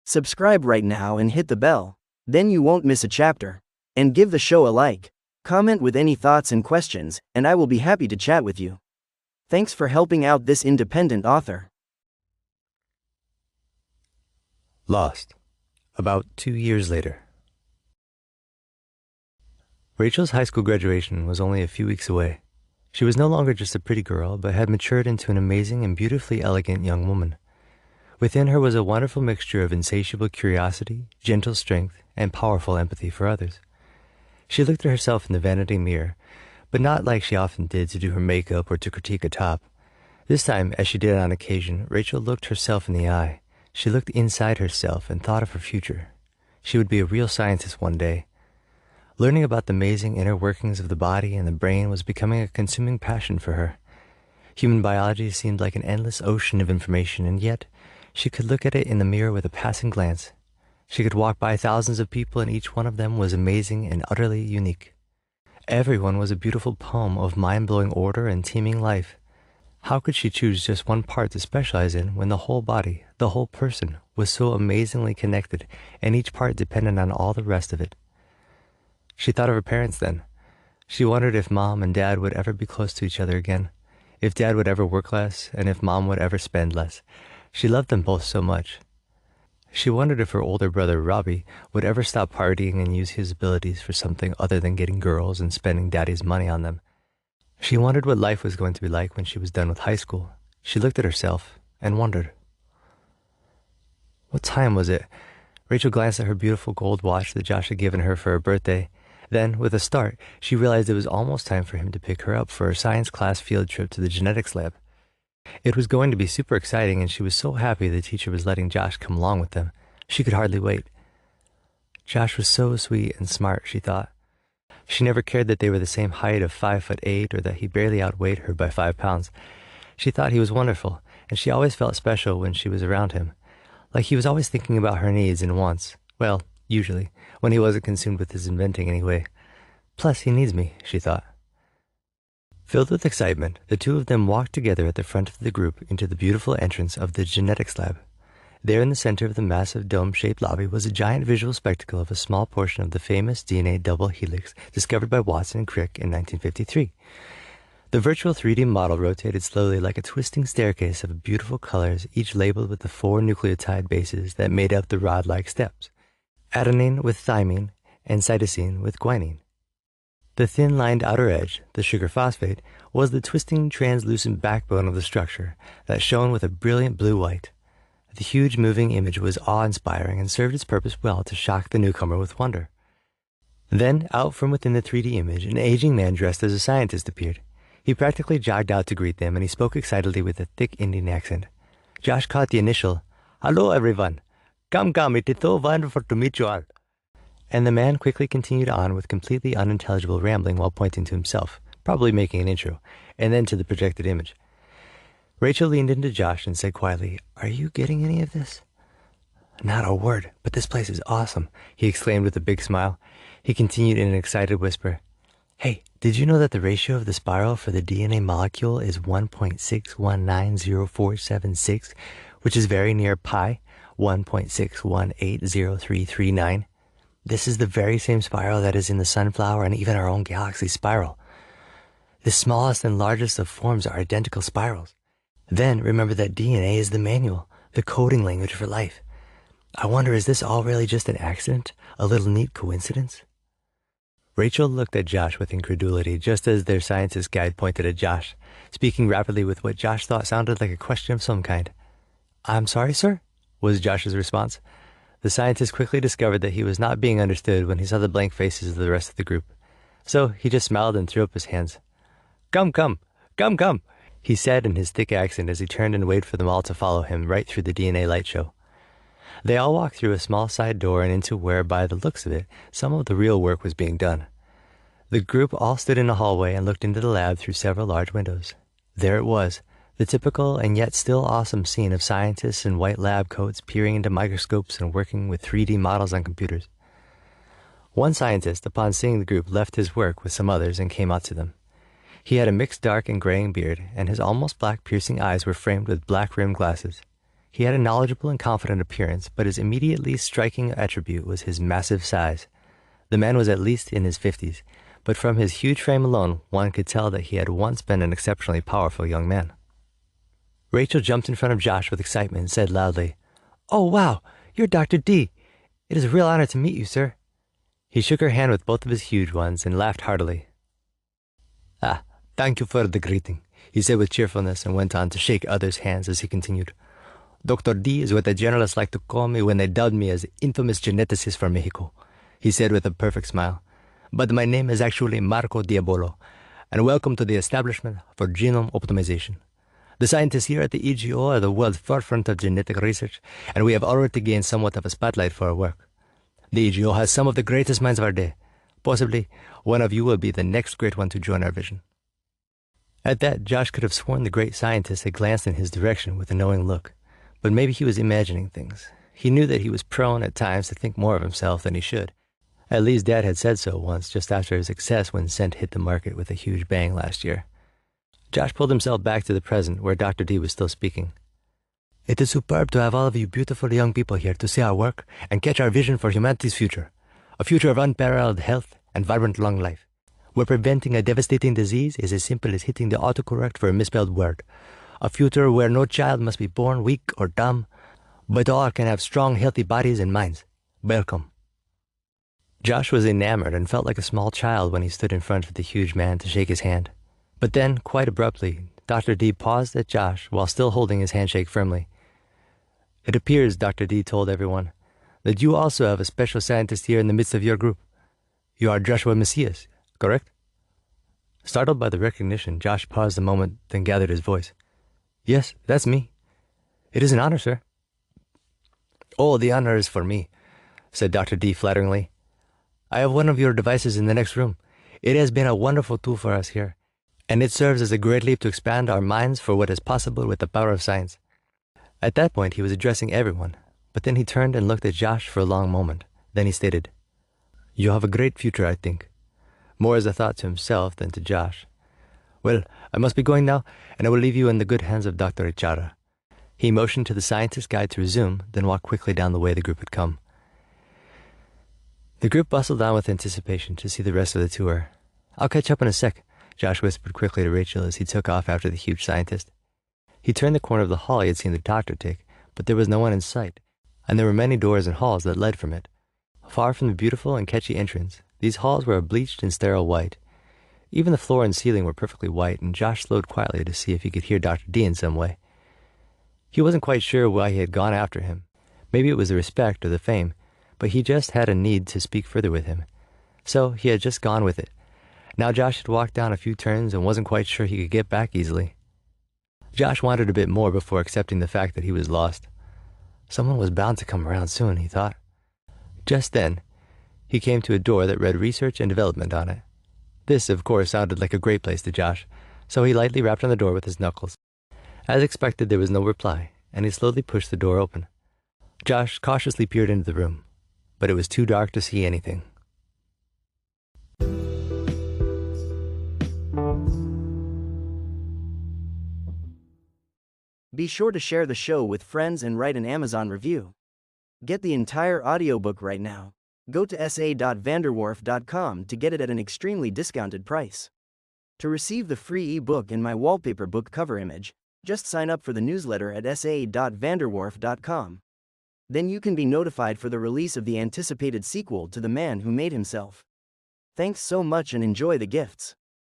Subscribe right now and hit the bell. Then you won't miss a chapter. And give the show a like. Comment with any thoughts and questions, and I will be happy to chat with you. Thanks for helping out this independent author. Lost. About 2 years later. Rachel's high school graduation was only a few weeks away. She was no longer just a pretty girl, but had matured into an amazing and beautifully elegant young woman. Within her was a wonderful mixture of insatiable curiosity, gentle strength, and powerful empathy for others. She looked at herself in the vanity mirror, but not like she often did to do her makeup or to critique a top. This time, as she did on occasion, Rachel looked herself in the eye. She looked inside herself and thought of her future. She would be a real scientist one day. Learning about the amazing inner workings of the body and the brain was becoming a consuming passion for her. Human biology seemed like an endless ocean of information, and yet she could look at it in the mirror with a passing glance. She could walk by thousands of people, and each one of them was amazing and utterly unique. Everyone was a beautiful poem of mind-blowing order and teeming life. How could she choose just one part to specialize in when the whole body, the whole person, was so amazingly connected, and each part depended on all the rest of it? She thought of her parents then. She wondered if Mom and Dad would ever be close to each other again, if Dad would ever work less, and if Mom would ever spend less. She loved them both so much. She wondered if her older brother, Robbie, would ever stop partying and use his abilities for something other than getting girls and spending Daddy's money on them. She wondered what life was going to be like when she was done with high school. She looked at herself and wondered. What time was it? Rachel glanced at her beautiful gold watch that Josh had given her for her birthday. Then, with a start, she realized it was almost time for him to pick her up for her science class field trip to the genetics lab. It was going to be super exciting, and she was so happy the teacher was letting Josh come along with them. She could hardly wait. Josh was so sweet and smart, she thought. She never cared that they were the same height of 5'8" or that he barely outweighed her by 5 pounds. She thought he was wonderful, and she always felt special when she was around him. Like he was always thinking about her needs and wants. Well, usually, when he wasn't consumed with his inventing anyway. Plus, he needs me, she thought. Filled with excitement, the two of them walked together at the front of the group into the beautiful entrance of the genetics lab. There in the center of the massive dome-shaped lobby was a giant visual spectacle of a small portion of the famous DNA double helix discovered by Watson and Crick in 1953. The virtual 3D model rotated slowly like a twisting staircase of beautiful colors, each labeled with the 4 nucleotide bases that made up the rod-like steps: adenine with thymine and cytosine with guanine. The thin-lined outer edge, the sugar phosphate, was the twisting, translucent backbone of the structure that shone with a brilliant blue-white. The huge moving image was awe-inspiring and served its purpose well to shock the newcomer with wonder. Then, out from within the 3D image, an aging man dressed as a scientist appeared. He practically jogged out to greet them, and he spoke excitedly with a thick Indian accent. Josh caught the initial, "Hello, everyone. Come, it is so wonderful to meet you all." And the man quickly continued on with completely unintelligible rambling while pointing to himself, probably making an intro, and then to the projected image. Rachel leaned into Josh and said quietly, "Are you getting any of this?" "Not a word, but this place is awesome," he exclaimed with a big smile. He continued in an excited whisper, "Hey, did you know that the ratio of the spiral for the DNA molecule is 1.6190476, which is very near pi, 1.6180339? This is the very same spiral that is in the sunflower and even our own galaxy's spiral. The smallest and largest of forms are identical spirals. Then remember that DNA is the manual, the coding language for life. I wonder, is this all really just an accident? A little neat coincidence?" Rachel looked at Josh with incredulity, just as their scientist guide pointed at Josh, speaking rapidly with what Josh thought sounded like a question of some kind. "I'm sorry, sir?" was Josh's response. The scientist quickly discovered that he was not being understood when he saw the blank faces of the rest of the group. So he just smiled and threw up his hands. Come, he said in his thick accent as he turned and waited for them all to follow him right through the DNA light show. They all walked through a small side door and into where, by the looks of it, some of the real work was being done. The group all stood in a hallway and looked into the lab through several large windows. There it was, the typical and yet still awesome scene of scientists in white lab coats peering into microscopes and working with 3D models on computers. One scientist, upon seeing the group, left his work with some others and came out to them. He had a mixed dark and graying beard, and his almost black piercing eyes were framed with black-rimmed glasses. He had a knowledgeable and confident appearance, but his immediately striking attribute was his massive size. The man was at least in his 50s, but from his huge frame alone, one could tell that he had once been an exceptionally powerful young man. Rachel jumped in front of Josh with excitement and said loudly, "Oh, wow, you're Dr. D. It is a real honor to meet you, sir." He shook her hand with both of his huge ones and laughed heartily. "Ah, thank you for the greeting," he said with cheerfulness and went on to shake others' hands as he continued. "Dr. D is what the journalists like to call me when they dubbed me as infamous geneticist for Mexico," he said with a perfect smile. "But my name is actually Marco Diabolo, and welcome to the establishment for genome optimization. The scientists here at the EGO are the world's forefront of genetic research, and we have already gained somewhat of a spotlight for our work. The EGO has some of the greatest minds of our day. Possibly, one of you will be the next great one to join our vision." At that, Josh could have sworn the great scientist had glanced in his direction with a knowing look, but maybe he was imagining things. He knew that he was prone at times to think more of himself than he should. At least Dad had said so once, just after his success when Scent hit the market with a huge bang last year. Josh pulled himself back to the present, where Dr. D was still speaking. "It is superb to have all of you beautiful young people here to see our work and catch our vision for humanity's future, a future of unparalleled health and vibrant long life, where preventing a devastating disease is as simple as hitting the autocorrect for a misspelled word, a future where no child must be born weak or dumb, but all can have strong, healthy bodies and minds. Welcome." Josh was enamored and felt like a small child when he stood in front of the huge man to shake his hand. But then, quite abruptly, Dr. D paused at Josh while still holding his handshake firmly. "It appears," Dr. D told everyone, "that you also have a special scientist here in the midst of your group. You are Joshua Macias, correct?" Startled by the recognition, Josh paused a moment, then gathered his voice. "Yes, that's me. It is an honor, sir." "Oh, the honor is for me," said Dr. D flatteringly. "I have one of your devices in the next room. It has been a wonderful tool for us here, and it serves as a great leap to expand our minds for what is possible with the power of science." At that point, he was addressing everyone, but then he turned and looked at Josh for a long moment. Then he stated, "You have a great future, I think," more as a thought to himself than to Josh. "Well, I must be going now, and I will leave you in the good hands of Dr. Echara." He motioned to the scientist guide to resume, then walked quickly down the way the group had come. The group bustled on with anticipation to see the rest of the tour. "I'll catch up in a sec," Josh whispered quickly to Rachel as he took off after the huge scientist. He turned the corner of the hall he had seen the doctor take, but there was no one in sight, and there were many doors and halls that led from it. Far from the beautiful and catchy entrance, these halls were of bleached and sterile white. Even the floor and ceiling were perfectly white, and Josh slowed quietly to see if he could hear Dr. D in some way. He wasn't quite sure why he had gone after him. Maybe it was the respect or the fame, but he just had a need to speak further with him. So he had just gone with it. Now Josh had walked down a few turns and wasn't quite sure he could get back easily. Josh wanted a bit more before accepting the fact that he was lost. Someone was bound to come around soon, he thought. Just then, he came to a door that read Research and Development on it. This, of course, sounded like a great place to Josh, so he lightly rapped on the door with his knuckles. As expected, there was no reply, and he slowly pushed the door open. Josh cautiously peered into the room, but it was too dark to see anything. Be sure to share the show with friends and write an Amazon review. Get the entire audiobook right now. Go to sa.vanderwerf.com to get it at an extremely discounted price. To receive the free ebook and my wallpaper book cover image, just sign up for the newsletter at sa.vanderwerf.com. Then you can be notified for the release of the anticipated sequel to The Man Who Made Himself. Thanks so much and enjoy the gifts.